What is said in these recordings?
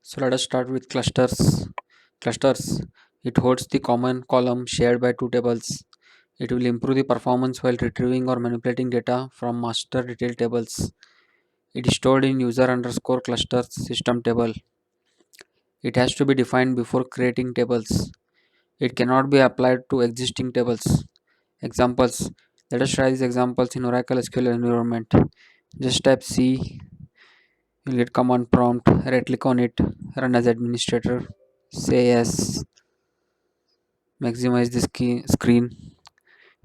So let us start with clusters. Clusters. It holds the common column shared by two tables. It will improve the performance while retrieving or manipulating data from master detail tables. It is stored in user underscore clusters system table. It has to be defined before creating tables. It cannot be applied to existing tables. Examples. Let us try these examples in Oracle SQL environment. Just type C, you'll get command prompt, right click on it, run as administrator, say yes, maximize the screen,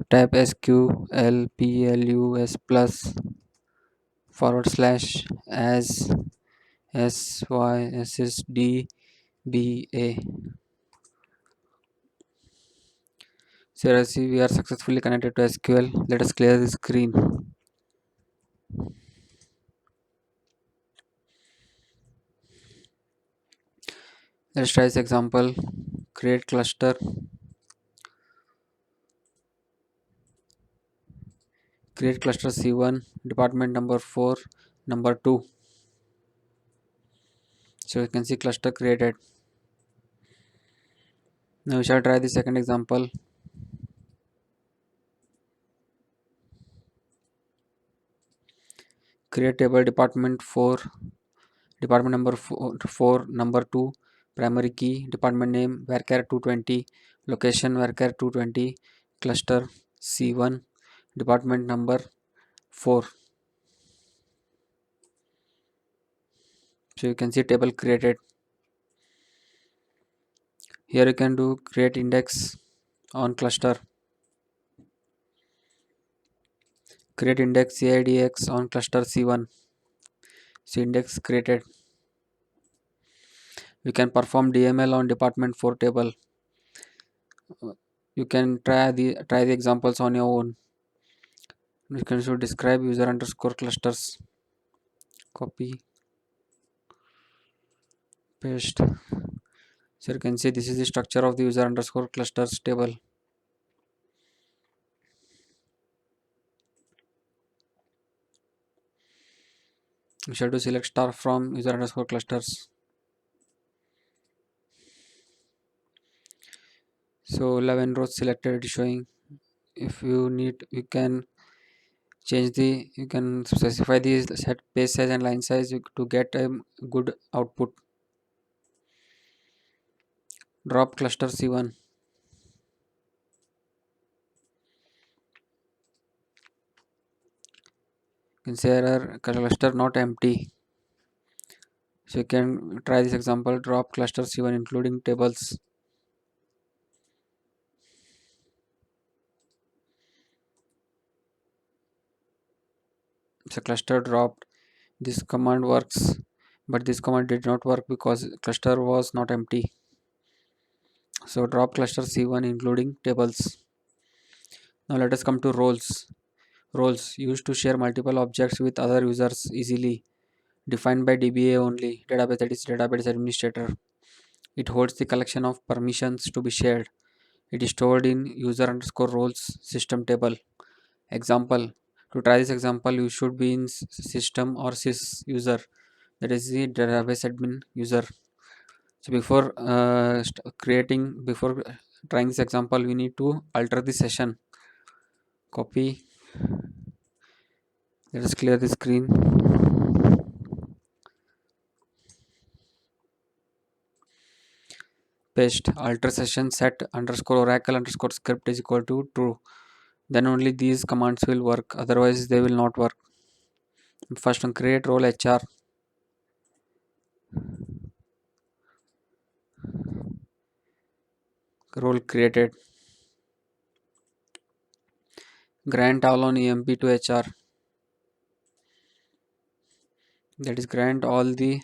type sqlplus plus forward slash as syssdba. So as we are successfully connected to SQL, let us clear the screen. Let's try this example. Create cluster. Create cluster C1, department number 4, number 2. So you can see cluster created. Now we shall try the second example. Create table department 4, department number 4 number 2, primary key, department name varchar 220, location varchar 220, cluster C1, department number 4. So you can see table created. Here you can do create index on cluster, create index CIDX on cluster C1. So index created. You can perform DML on department 4 table. You can try the examples on your own. You can should describe user underscore clusters. Copy, paste. So you can see this is the structure of the user underscore clusters table. You should to select star from user underscore clusters. So 11 rows selected showing. If you need, you can you can specify the set page size and line size to get a good output. Drop cluster C1. You can say error cluster not empty. So you can try this example, drop cluster C1 including tables. So cluster dropped. This command works, but this command did not work because cluster was not empty. So drop cluster C1 including tables. Now let us come to roles. Roles used to share multiple objects with other users easily. Defined by DBA only. Database, that is database administrator. It holds the collection of permissions to be shared. It is stored in user underscore roles system table. Example. To try this example, you should be in system or sys user. That is the database admin user. So before trying this example, we need to alter the session. Copy. Let us clear the screen. Paste. Alter session set underscore oracle underscore script is equal to true. Then only these commands will work. Otherwise, they will not work. First one, create role HR. Role created. Grant all on EMP to HR. That is grant all the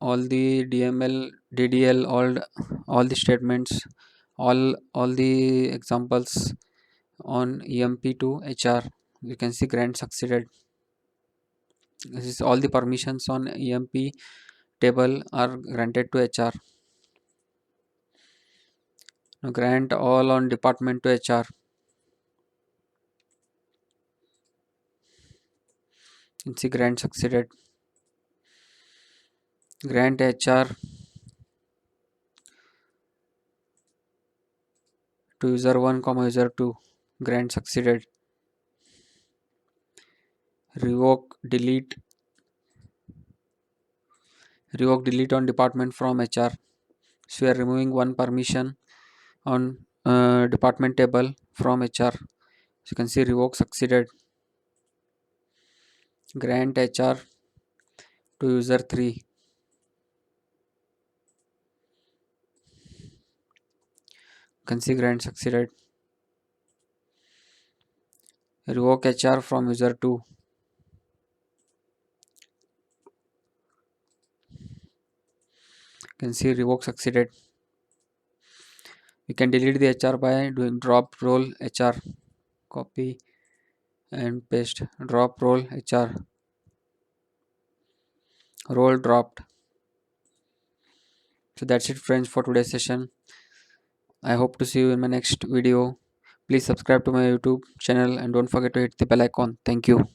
DML, DDL, all the statements, all the examples on EMP to HR. You can see grant succeeded. This is all the permissions on EMP table are granted to HR. Now grant all on department to HR. You can see grant succeeded. Grant HR to user 1 comma user 2. Grant succeeded. Revoke delete on department from HR. So we are removing one permission on department table from HR. So you can see revoke succeeded. Grant HR to user 3. You can see grant succeeded. Revoke HR from user 2. You can see revoke succeeded. We can delete the HR by doing drop role HR. Copy and paste. Drop role HR. Role dropped. So that's it, friends, for today's session. I hope to see you in my next video. Please subscribe to my YouTube channel and don't forget to hit the bell icon. Thank you.